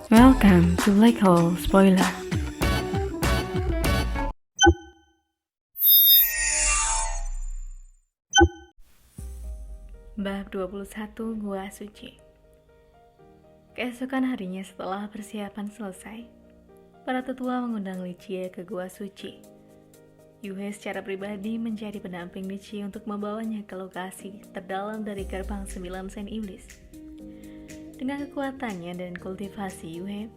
Welcome to Black Hole Spoiler. Bab 21 Gua Suci. Keesokan harinya setelah persiapan selesai, para tetua mengundang Li Jie ke Gua Suci. Yue secara pribadi menjadi pendamping Li Jie untuk membawanya ke lokasi terdalam dari gerbang 9 sen iblis. Dengan kekuatannya dan kultivasi Yue,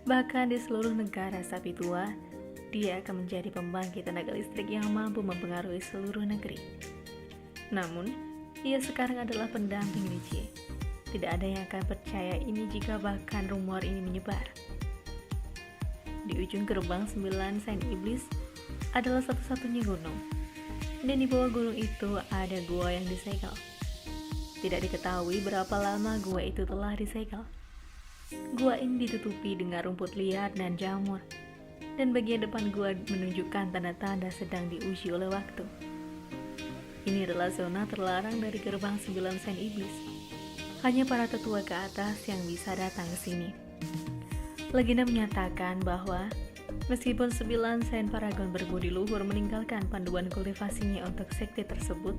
bahkan di seluruh negara sapi tua, dia akan menjadi pembangkit tenaga listrik yang mampu mempengaruhi seluruh negeri. Namun, ia sekarang adalah pendamping Li Jie. Tidak ada yang akan percaya ini jika bahkan rumor ini menyebar. Di ujung gerbang 9 sen iblis adalah satu-satunya gunung. Dan di bawah gunung itu ada gua yang disegel. Tidak diketahui berapa lama gua itu telah disegel. Gua ini ditutupi dengan rumput liar dan jamur. Dan bagian depan gua menunjukkan tanda-tanda sedang diuji oleh waktu. Ini adalah zona terlarang dari gerbang 9 sen iblis. Hanya para tetua ke atas yang bisa datang ke sini. Legenda menyatakan bahwa meskipun 9 sen paragon berbudi luhur meninggalkan panduan kultivasinya untuk sekte tersebut,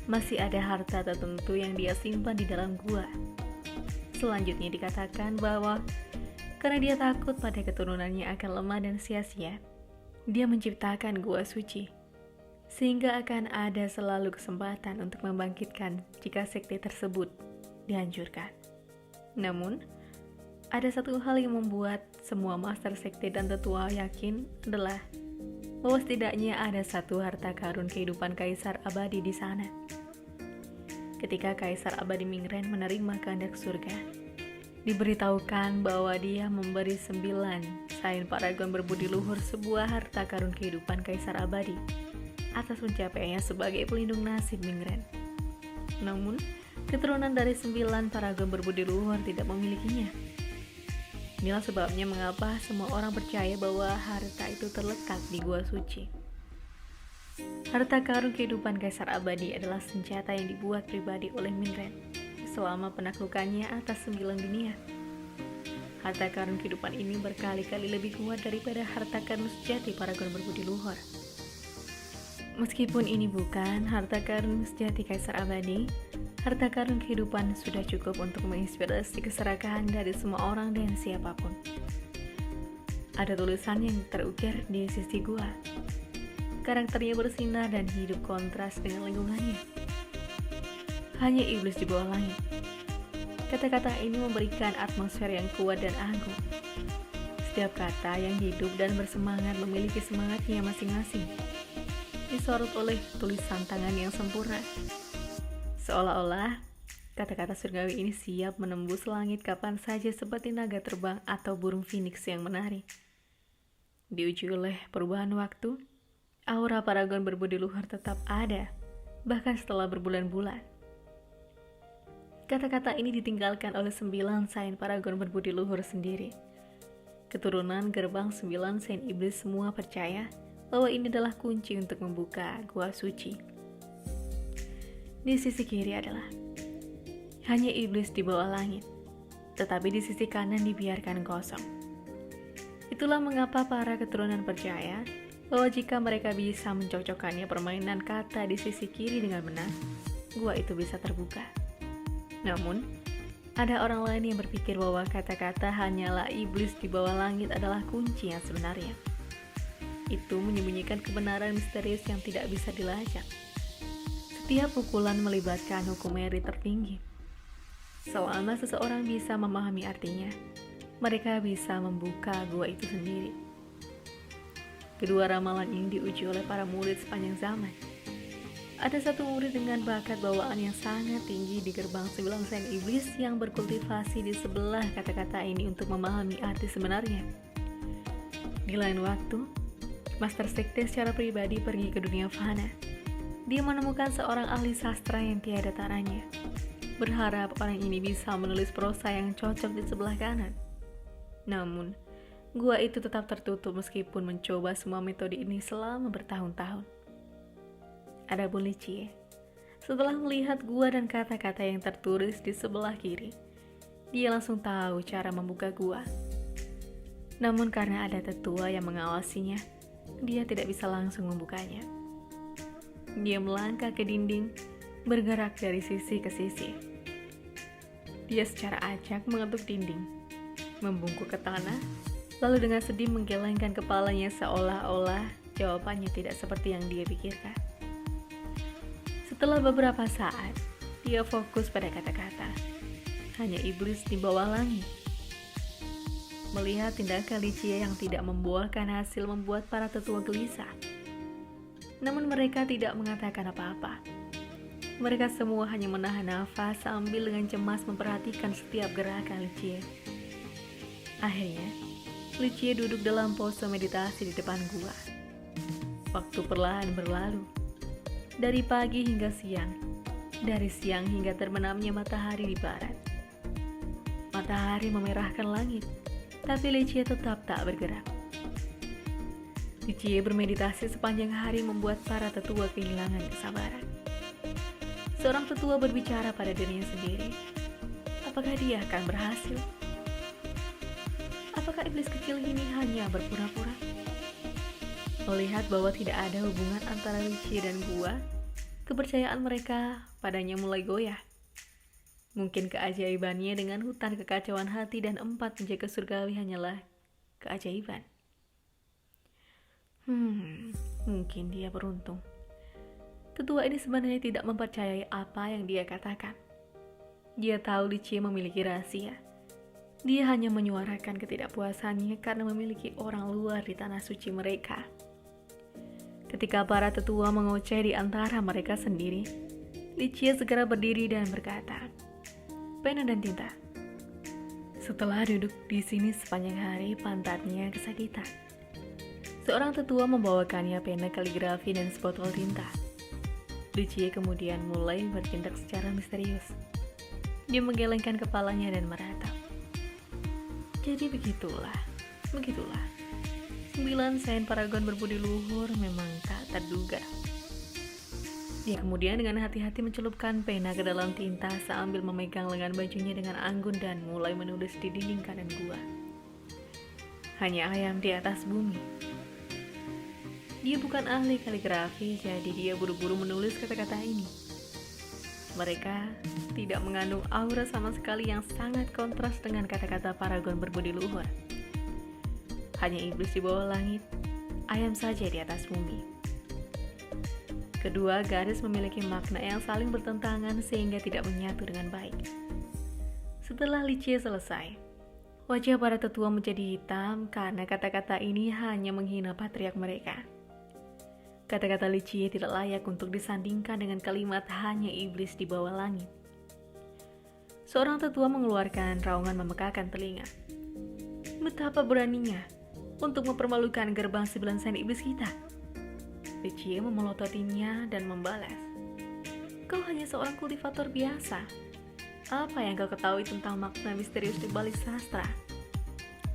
masih ada harta tertentu yang dia simpan di dalam gua. Selanjutnya dikatakan bahwa karena dia takut pada keturunannya akan lemah dan sia-sia, dia menciptakan gua suci. Sehingga akan ada selalu kesempatan untuk membangkitkan jika sekte tersebut dihancurkan. Namun, ada satu hal yang membuat semua master sekte dan tetua yakin adalah bahwa setidaknya ada satu harta karun kehidupan kaisar abadi di sana. Ketika kaisar abadi Mingren menerima kehendak surga, diberitahukan bahwa dia memberi 9 sain paragon berbudi luhur sebuah harta karun kehidupan kaisar abadi atas pencapaiannya sebagai pelindung nasib Mingren. Namun, keturunan dari 9 paragon berbudi luhur tidak memilikinya. Inilah sebabnya mengapa semua orang percaya bahwa harta itu terletak di gua suci. Harta karun kehidupan kaisar abadi adalah senjata yang dibuat pribadi oleh Mingren selama penaklukannya atas 9 dunia. Harta karun kehidupan ini berkali-kali lebih kuat daripada harta karun sejati paragon berbudi luhur. Meskipun ini bukan harta karun sejati kaisar abadi, harta karun kehidupan sudah cukup untuk menginspirasi keserakahan dari semua orang dan siapapun. Ada tulisan yang terukir di sisi gua. Karakternya bersinar dan hidup kontras dengan lingkungannya. Hanya iblis di bawah langit. Kata-kata ini memberikan atmosfer yang kuat dan agung. Setiap kata yang hidup dan bersemangat memiliki semangatnya masing-masing. Disorot oleh tulisan tangan yang sempurna. Seolah-olah kata-kata surgawi ini siap menembus langit kapan saja seperti naga terbang atau burung phoenix yang menari. Diuji oleh perubahan waktu, aura paragon berbudi luhur tetap ada, bahkan setelah berbulan-bulan. Kata-kata ini ditinggalkan oleh 9 sain paragon berbudi luhur sendiri. Keturunan gerbang 9 sain iblis semua percaya bahwa ini adalah kunci untuk membuka gua suci. Di sisi kiri adalah hanya iblis di bawah langit, tetapi di sisi kanan dibiarkan kosong. Itulah mengapa para keturunan percaya bahwa jika mereka bisa mencocokkannya permainan kata di sisi kiri dengan benar, gua itu bisa terbuka. Namun, ada orang lain yang berpikir bahwa kata-kata hanyalah iblis di bawah langit adalah kunci yang sebenarnya. Itu menyembunyikan kebenaran misterius yang tidak bisa dilacak. Setiap pukulan melibatkan hukum Mary tertinggi. Selama seseorang bisa memahami artinya, mereka bisa membuka gua itu sendiri. Kedua ramalan ini diuji oleh para murid sepanjang zaman. Ada satu murid dengan bakat bawaan yang sangat tinggi di gerbang 9 sen iblis yang berkultivasi di sebelah kata-kata ini untuk memahami arti sebenarnya. Di lain waktu, Master Sekte secara pribadi pergi ke dunia fana. Dia menemukan seorang ahli sastra yang tiada taranya. Berharap orang ini bisa menulis prosa yang cocok di sebelah kanan. Namun, gua itu tetap tertutup meskipun mencoba semua metode ini selama bertahun-tahun. Adapun Li Jie, setelah melihat gua dan kata-kata yang tertulis di sebelah kiri, Dia langsung tahu cara membuka gua. Namun karena ada tetua yang mengawasinya, dia tidak bisa langsung membukanya. Dia melangkah ke dinding, bergerak dari sisi ke sisi. Dia secara acak mengetuk dinding, membungkuk ke tanah, lalu dengan sedih menggelengkan kepalanya seolah-olah jawabannya tidak seperti yang dia pikirkan. Setelah beberapa saat, dia fokus pada kata-kata, hanya iblis di bawah langit. Melihat tindakan Licia yang tidak membuahkan hasil membuat para tetua gelisah. Namun mereka tidak mengatakan apa-apa. Mereka semua hanya menahan nafas sambil dengan cemas memperhatikan setiap gerakan Licia. Akhirnya, Licia duduk dalam pose meditasi di depan gua. Waktu perlahan berlalu. Dari pagi hingga siang, dari siang hingga terbenamnya matahari di barat. Matahari memerahkan langit, tapi Licia tetap tak bergerak. Licia bermeditasi sepanjang hari membuat para tetua kehilangan kesabaran. Seorang tetua berbicara pada dirinya sendiri. Apakah dia akan berhasil? Apakah iblis kecil ini hanya berpura-pura? Melihat bahwa tidak ada hubungan antara Licia dan gua, kepercayaan mereka padanya mulai goyah. Mungkin keajaibannya dengan hutan kekacauan hati dan 4 penjaga surgawi hanyalah keajaiban. Mungkin dia beruntung. Tetua ini sebenarnya tidak mempercayai apa yang dia katakan. Dia tahu Licia memiliki rahasia. Dia hanya menyuarakan ketidakpuasannya karena memiliki orang luar di tanah suci mereka. Ketika para tetua mengoceh di antara mereka sendiri, Licia segera berdiri dan berkata, "Pena dan tinta." Setelah duduk di sini sepanjang hari, pantatnya kesakitan. Seorang tetua membawakannya pena kaligrafi dan sebotol tinta. Licia kemudian mulai bertindak secara misterius. Dia menggelengkan kepalanya dan meratap. Jadi begitulah. 9 sen paragon berbudi luhur memang tak terduga. Dia kemudian dengan hati-hati mencelupkan pena ke dalam tinta sambil memegang lengan bajunya dengan anggun dan mulai menulis di dinding kanan gua. Hanya ayam di atas bumi. Dia bukan ahli kaligrafi, jadi dia buru-buru menulis kata-kata ini. Mereka tidak mengandung aura sama sekali yang sangat kontras dengan kata-kata paragon berbudi luhur. Hanya iblis di bawah langit, ayam saja di atas bumi. Kedua garis memiliki makna yang saling bertentangan sehingga tidak menyatu dengan baik. Setelah Licia selesai, wajah para tetua menjadi hitam karena kata-kata ini hanya menghina patriark mereka. Kata-kata Licia tidak layak untuk disandingkan dengan kalimat hanya iblis di bawah langit. Seorang tetua mengeluarkan raungan memekakan telinga. Betapa beraninya untuk mempermalukan gerbang 9 sen iblis kita. Licia memelototinya dan membalas, "Kau hanya seorang kultivator biasa. Apa yang kau ketahui tentang makna misterius di balik sastra?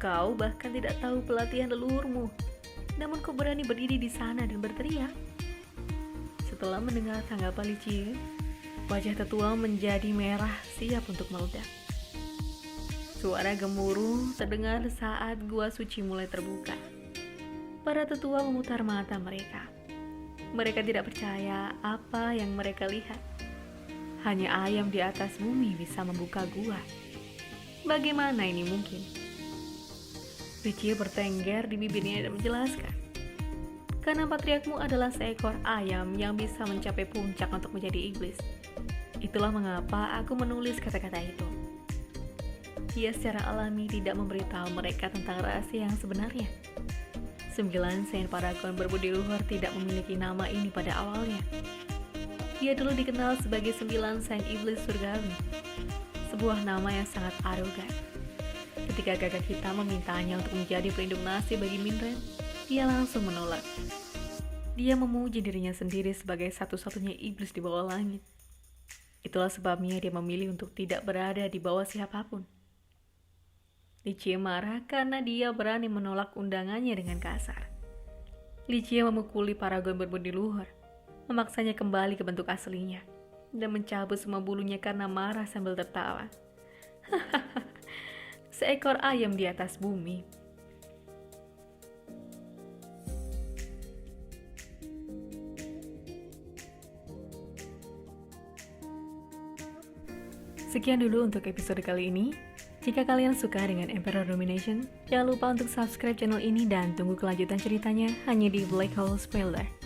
Kau bahkan tidak tahu pelatihan leluhurmu. Namun kau berani berdiri di sana dan berteriak." Setelah mendengar tanggapan Licia, wajah tetua menjadi merah siap untuk meledak. Suara gemuruh terdengar saat gua suci mulai terbuka. Para tetua memutar mata mereka. Mereka tidak percaya apa yang mereka lihat. Hanya ayam di atas bumi bisa membuka gua. Bagaimana ini mungkin? Licia bertengger di bibirnya dan menjelaskan, "Karena patriarkmu adalah seekor ayam yang bisa mencapai puncak untuk menjadi iblis. Itulah mengapa aku menulis kata-kata itu." Dia secara alami tidak memberitahu mereka tentang rahasia yang sebenarnya. 9 sen paragon berbudi luhur tidak memiliki nama ini pada awalnya. Dia dulu dikenal sebagai 9 sen iblis surgawi, sebuah nama yang sangat arogan. Ketika Gagak Hitam memintanya untuk menjadi pelindung nasi bagi Minren, dia langsung menolak. Dia memuji dirinya sendiri sebagai satu-satunya iblis di bawah langit. Itulah sebabnya dia memilih untuk tidak berada di bawah siapapun. Licia marah karena dia berani menolak undangannya dengan kasar. Licia memukuli paragon berbudi luhur, memaksanya kembali ke bentuk aslinya, dan mencabut semua bulunya karena marah sambil tertawa. seekor ayam di atas bumi. Sekian dulu untuk episode kali ini. Jika kalian suka dengan Emperor Domination, jangan lupa untuk subscribe channel ini dan tunggu kelanjutan ceritanya hanya di Black Hole Spoiler.